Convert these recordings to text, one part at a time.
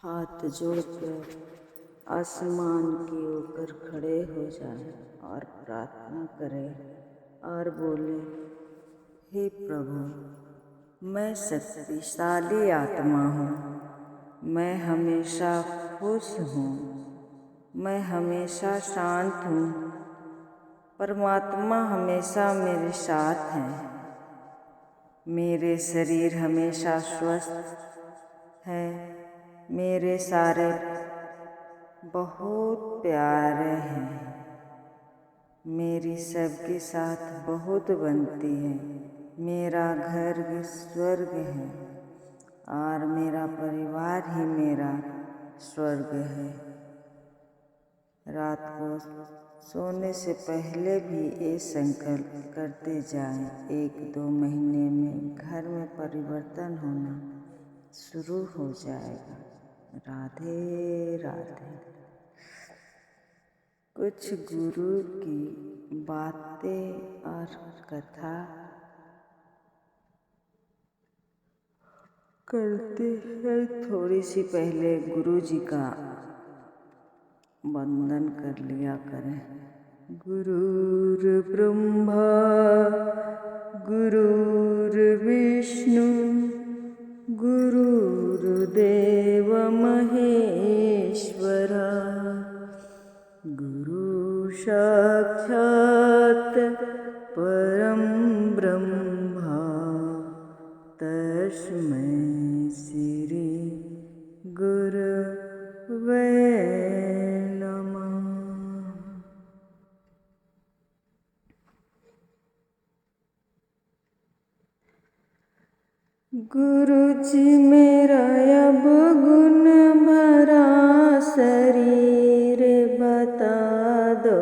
हाथ जोड़कर आसमान की ओर खड़े हो जाए और प्रार्थना करें और बोले, हे प्रभु, मैं शक्तिशाली आत्मा हूँ, मैं हमेशा खुश हूँ, मैं हमेशा शांत हूँ। परमात्मा हमेशा मेरे साथ है। मेरे शरीर हमेशा स्वस्थ है। मेरे सारे बहुत प्यारे हैं। मेरी सबके साथ बहुत बनती है। मेरा घर स्वर्ग है और मेरा परिवार ही मेरा स्वर्ग है। रात को सोने से पहले भी ये संकल्प करते जाएं, 1-2 महीने में घर में परिवर्तन होना शुरू हो जाएगा। राधे राधे। कुछ गुरु की बातें और कथा करते हैं। थोड़ी सी पहले गुरु जी का वंदन कर लिया करें। गुरुर्ब्रह्मा गुरुर्विष्णु गुरुर्देव महेश्वरा, गुरु साक्षात् परं ब्रह्मा, तस्मै श्री गुरवे नमः। गुरु जी मेरा अब गुण भरा शरीर बता दो,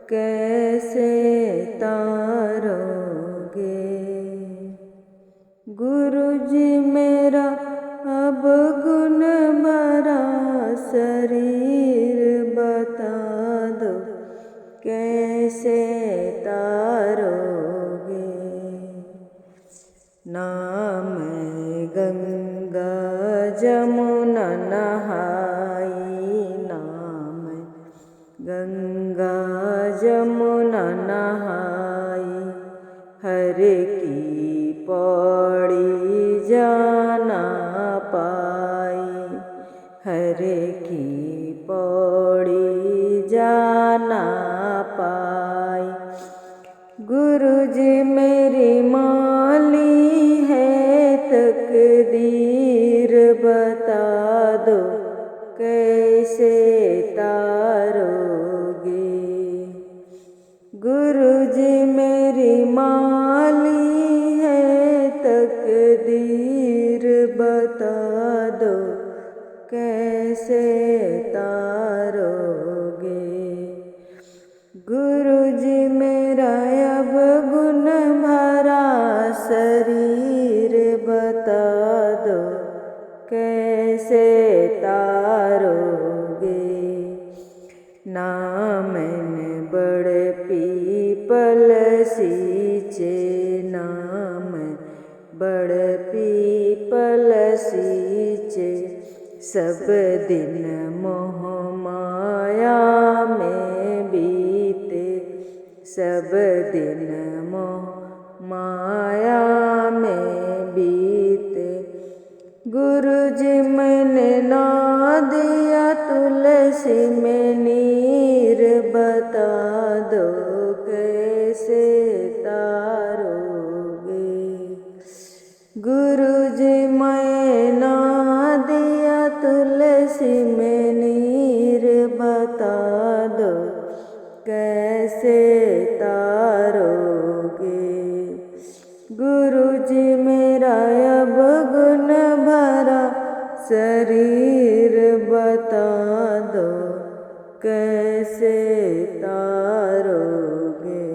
कैसे तारोगे। गुरु जी मेरा अब गुण भरा शरीर बता दो, कैसे तारोगे। ना मैं गंगा जमुना नहाई, ना मैं गंगा जमुना नहाई, हर की पौड़ी जाना पाई, हर की पौड़ी जाना पाई। गुरु जी मेरी माली है तकदीर बता दो, कैसे तारोगे। गुरु जी मेरी माली है तकदीर बता दो, कैसे तारोगे। गुरु जी मेरा अब गुण भरा शरीर बता दो, कैसे तारोगे। ना मैंने बड़े पीपल सींचे, ना मैं बड़े पीपल सींचे, सब दिन मोह माया में बीते, सब दिन मोह माया में बीते। गुरु जी मैंने ना दिया तुलसी में नीर बता दो, कैसे तारोगे। गुरु जी मैं ना दिया तुलसी में नीर बता दो, कैसे तारोगे। गुरु जी मेरा अब गुण भरा शरीर बता दो, कैसे तारोगे।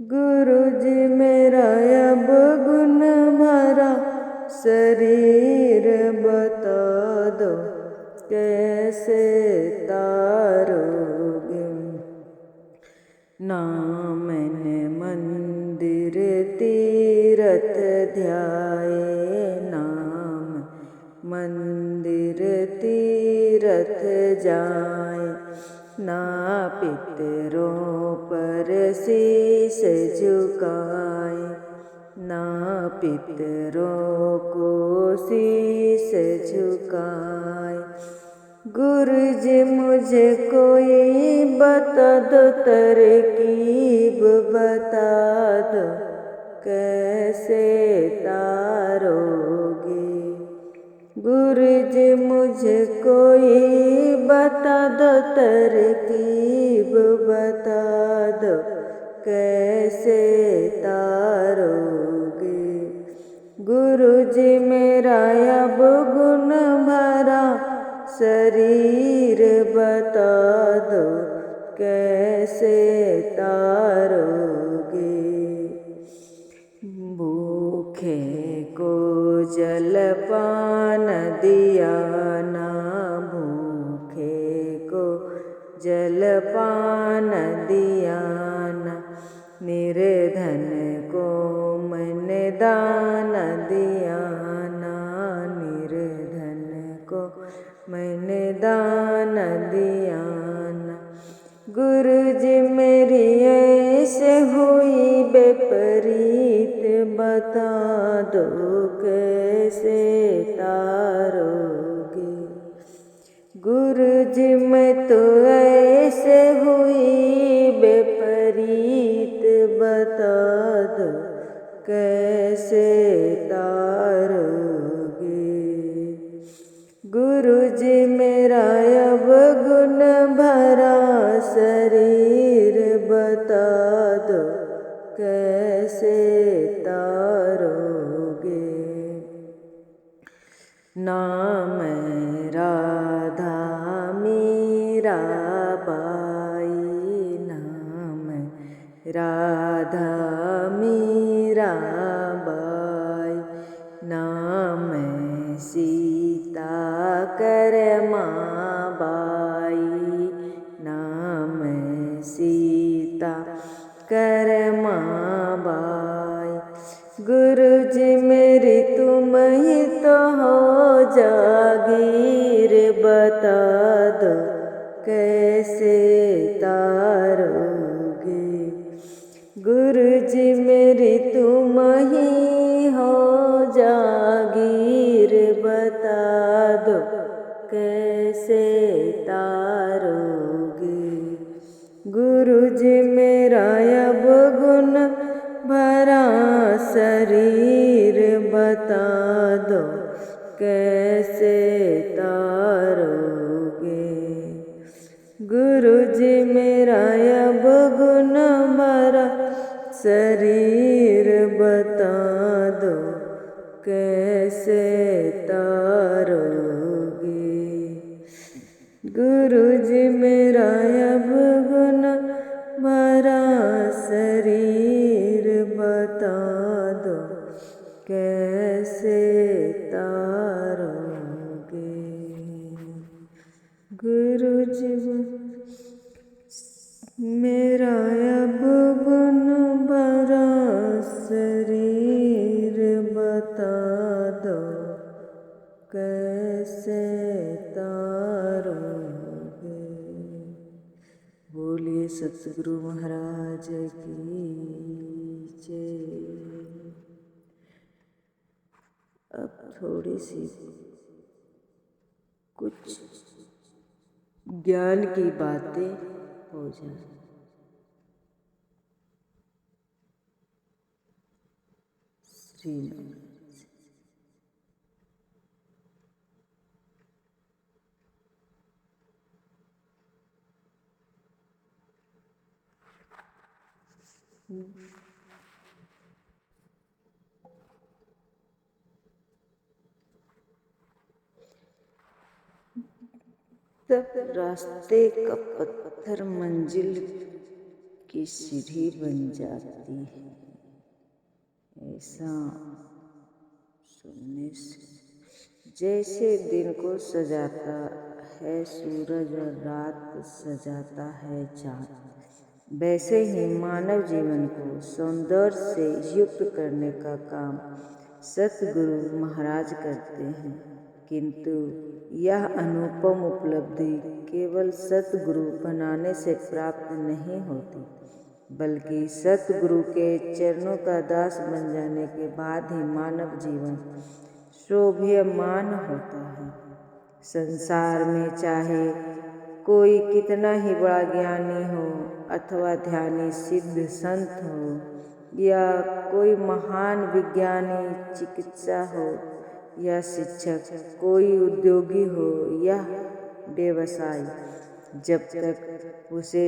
गुरु जी मेरा अब गुण भरा शरीर बता दो, कैसे तारोगे। ना मैंने मंदिर तीरथ ध्याए, नाम मंदिर तीरथ जाए, ना पितरों पर शीस झुकाए, ना पितरों को शीस झुकाए। गुरुजी मुझे कोई बता दो, तरकीब बता दो, कैसे तारोगे। गुरुजी मुझे कोई बता दो, तरकीब बता दो, कैसे तारोगे। गुरुजी मेरा अब गुण भरा शरीर बता दो, कैसे तारोगे। भूखे को जलपान दिया ना, भूखे को जलपान दिया ना, निर्धन को मैंने दान दिया ना, निर्धन को मैंने दान दिया ना। गुरुजी मेरी ऐसे हुई विपरीत बता दो, कैसे तारोगे। गुरुजी मैं तो ऐसे हुई विपरीत बता दो, कैसे तारोगे। गुरुजी मेरा अब गुण भरा शरीर बता दो, कैसे तारोगे। ना मैं राधा मीरा बाई, ना मैं राधा मीरा बाई, ना मैं सीता करमा बाई, ना मैं सीता करमा बाई। गुरुजी मेरी तुम ही तो हो जागीर बता दो, कैसे तारोगे। गुरुजी मेरी तुम ही हो जागीर बता दो, कैसे तारोगे। गुरुजी मेरा अब गुण भरा शरीर बता दो, कैसे तारोगे। गुरुजी मेरा अब गुण भरा शरीर बता दो, कैसे तारोगे। गुरुजी मेरा अब गुण भरा शरीर बता दो, कैसे तारोगे। गुरुजी मेरा अब गुण भरा शरीर बता दो, कैसे तारोगे। बोलिए सतगुरु महाराज की जय। अब थोड़ी सी कुछ ज्ञान की बातें हो जाए। श्रीनाथ तब रास्ते का पत्थर मंजिल की सीढ़ी बन जाती है। ऐसा सुनने से जैसे दिन को सजाता है सूरज और रात सजाता है चाँद, वैसे ही मानव जीवन को सौंदर्य से युक्त करने का काम सतगुरु महाराज करते हैं। किंतु यह अनुपम उपलब्धि केवल सतगुरु बनाने से प्राप्त नहीं होती, बल्कि सतगुरु के चरणों का दास बन जाने के बाद ही मानव जीवन शोभ्यमान होता है। संसार में चाहे कोई कितना ही बड़ा ज्ञानी हो अथवा ध्यानी सिद्ध संत हो या कोई महान विज्ञानी चिकित्सा हो या शिक्षक, कोई उद्योगी हो या व्यवसायी, जब तक उसे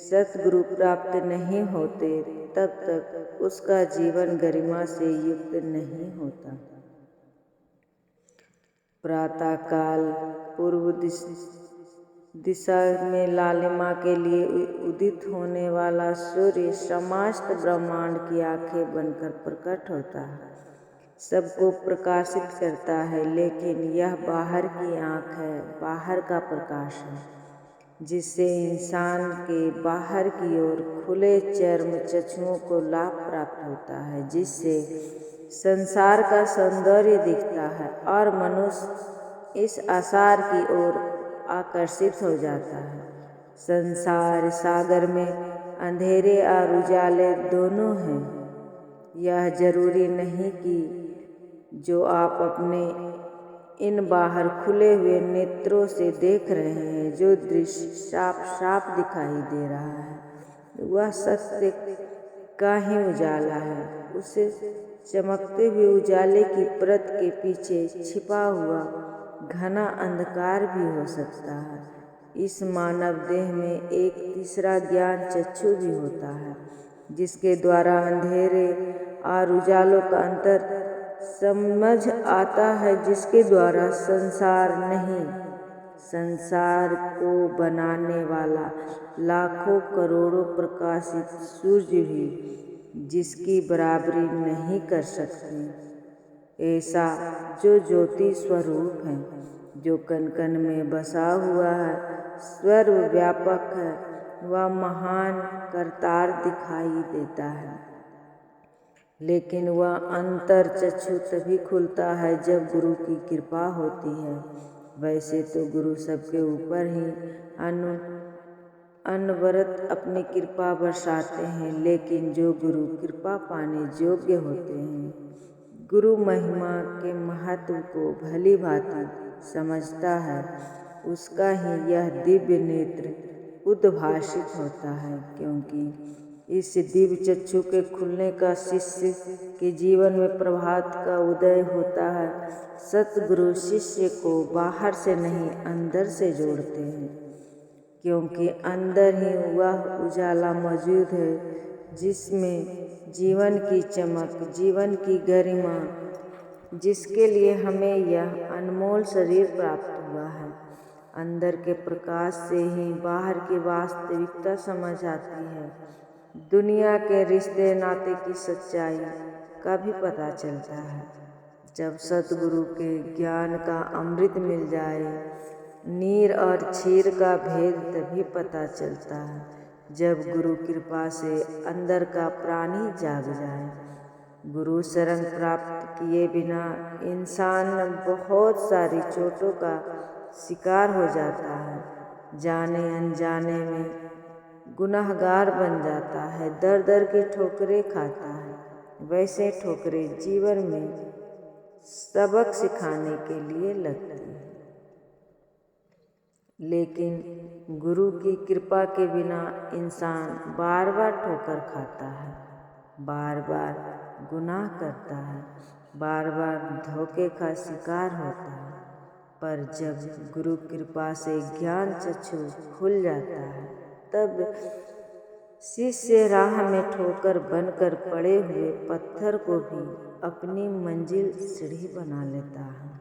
सतगुरु प्राप्त नहीं होते तब तक उसका जीवन गरिमा से युक्त नहीं होता। प्रातः काल पूर्व दिशा में लालिमा के लिए उदित होने वाला सूर्य समस्त ब्रह्मांड की आंखें बनकर प्रकट होता है, सबको प्रकाशित करता है। लेकिन यह बाहर की आँख है, बाहर का प्रकाश है, जिससे इंसान के बाहर की ओर खुले चर्म चक्षुओं को लाभ प्राप्त होता है, जिससे संसार का सौंदर्य दिखता है और मनुष्य इस आसार की ओर आकर्षित हो जाता है। संसार सागर में अंधेरे और उजाले दोनों हैं। यह जरूरी नहीं कि जो आप अपने इन बाहर खुले हुए नेत्रों से देख रहे हैं, जो दृश्य साफ साफ दिखाई दे रहा है, वह सत्य का ही उजाला है। उसे चमकते हुए उजाले की परत के पीछे छिपा हुआ घना अंधकार भी हो सकता है। इस मानव देह में एक तीसरा ज्ञान चक्षु भी होता है, जिसके द्वारा अंधेरे और उजालों का अंतर समझ आता है, जिसके द्वारा संसार नहीं, संसार को बनाने वाला लाखों करोड़ों प्रकाशित सूर्य भी जिसकी बराबरी नहीं कर सकते। ऐसा जो ज्योति स्वरूप है, जो कण कण में बसा हुआ है, सर्वव्यापक है, वह महान करतार दिखाई देता है। लेकिन वह अंतर चक्षु तभी खुलता है जब गुरु की कृपा होती है। वैसे तो गुरु सबके ऊपर ही अनवरत अपनी कृपा बरसाते हैं, लेकिन जो गुरु कृपा पाने योग्य होते हैं, गुरु महिमा के महत्व को भली भांति समझता है, उसका ही यह दिव्य नेत्र उद्भाषित होता है। क्योंकि इस दिव्य चक्षु के खुलने का शिष्य के जीवन में प्रभात का उदय होता है। सतगुरु शिष्य को बाहर से नहीं, अंदर से जोड़ते हैं, क्योंकि अंदर ही वह उजाला मौजूद है जिसमें जीवन की चमक, जीवन की गरिमा, जिसके लिए हमें यह अनमोल शरीर प्राप्त हुआ है। अंदर के प्रकाश से ही बाहर की वास्तविकता समझ आती है। दुनिया के रिश्ते नाते की सच्चाई का भी पता चलता है। जब सतगुरु के ज्ञान का अमृत मिल जाए, नीर और क्षीर का भेद तभी पता चलता है जब गुरु कृपा से अंदर का प्राणी जाग जाए। गुरु शरण प्राप्त किए बिना इंसान बहुत सारी चोटों का शिकार हो जाता है, जाने अनजाने में गुनाहगार बन जाता है, दर दर की ठोकरें खाता है। वैसे ठोकरें जीवन में सबक सिखाने के लिए लगती हैं, लेकिन गुरु की कृपा के बिना इंसान बार बार ठोकर खाता है, बार बार गुनाह करता है, बार बार धोखे का शिकार होता है। पर जब गुरु कृपा से ज्ञान चक्षु खुल जाता है, तब शिष्य राह में ठोकर बनकर पड़े हुए पत्थर को भी अपनी मंजिल सीढ़ी बना लेता है।